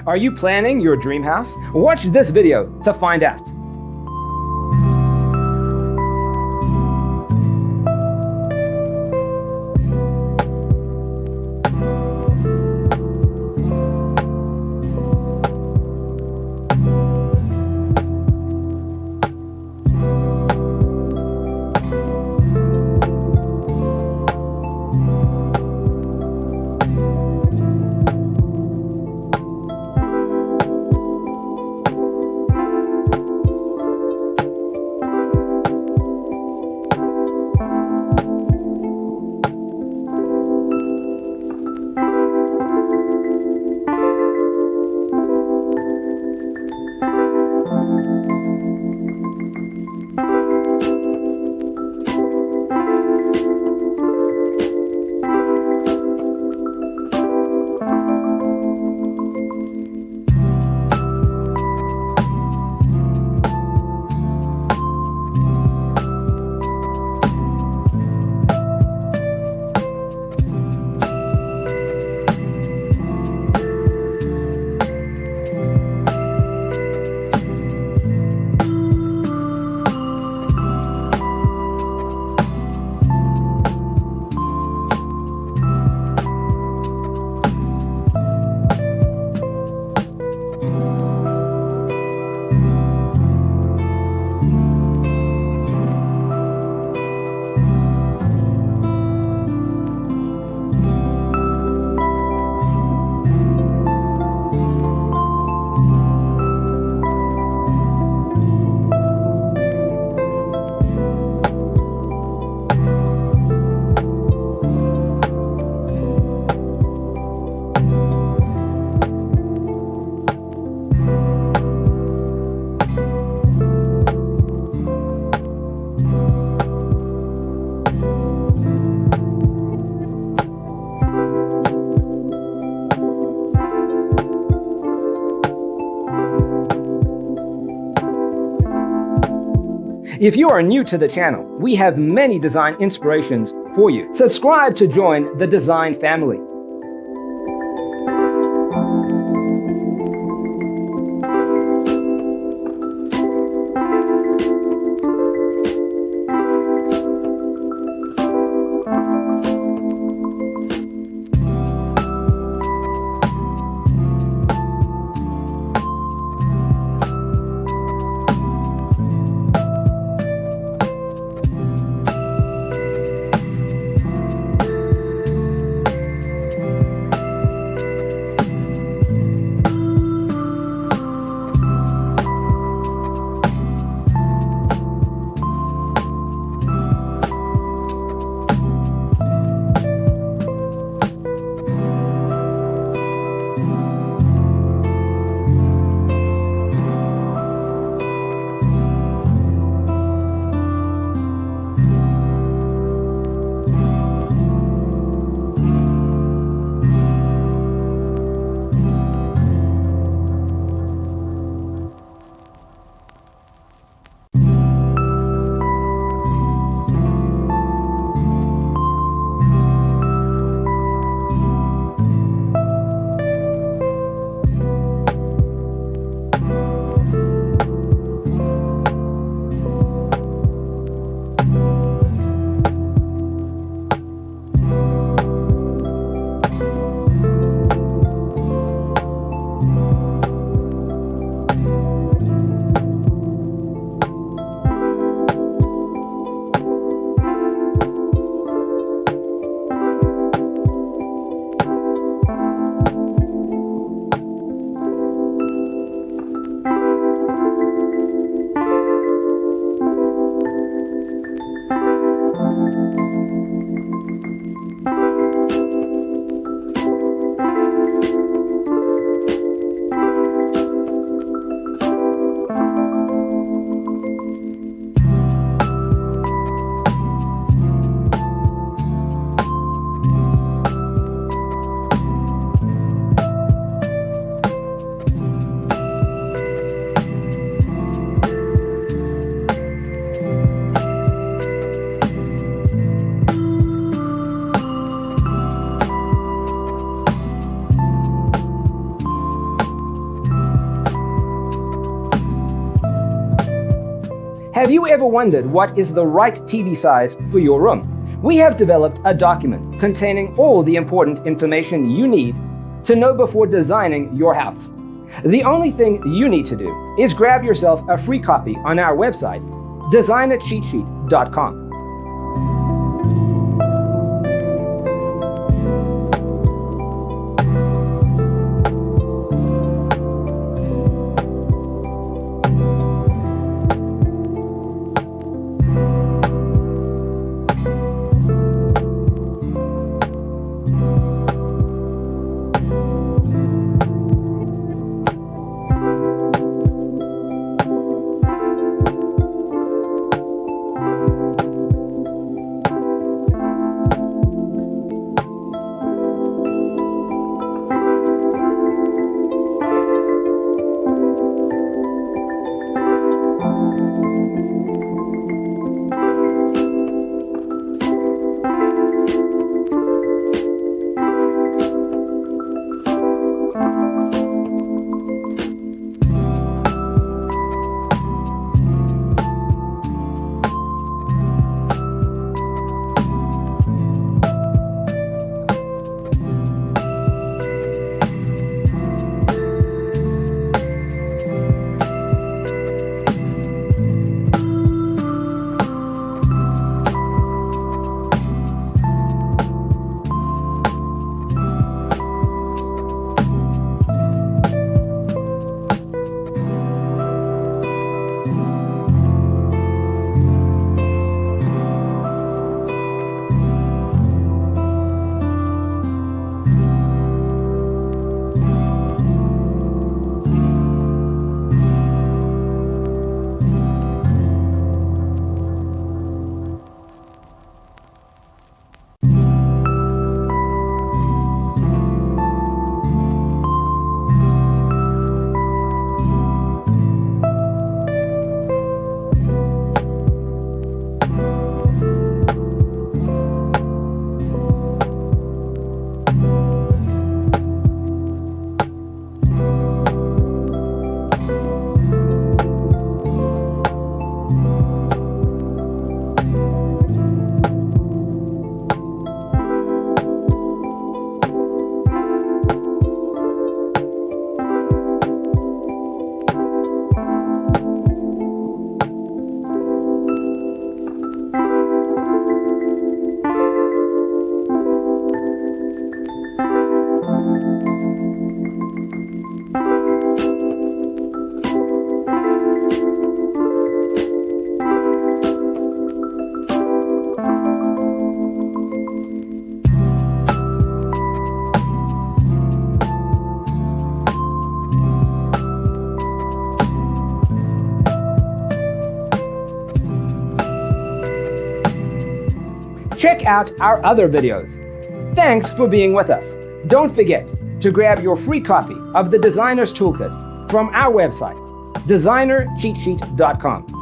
Are you planning your dream house? Watch this video to find out. If you are new to the channel, we have many design inspirations for you. Subscribe to join the design family. Have you ever wondered what is the right TV size for your room? We have developed a document containing all the important information you need to know before designing your house. The only thing you need to do is grab yourself a free copy on our website, designercheatsheet.com. Check out our other videos. Thanks for being with us. Don't forget to grab your free copy of the Designer's Toolkit from our website, designercheatsheet.com.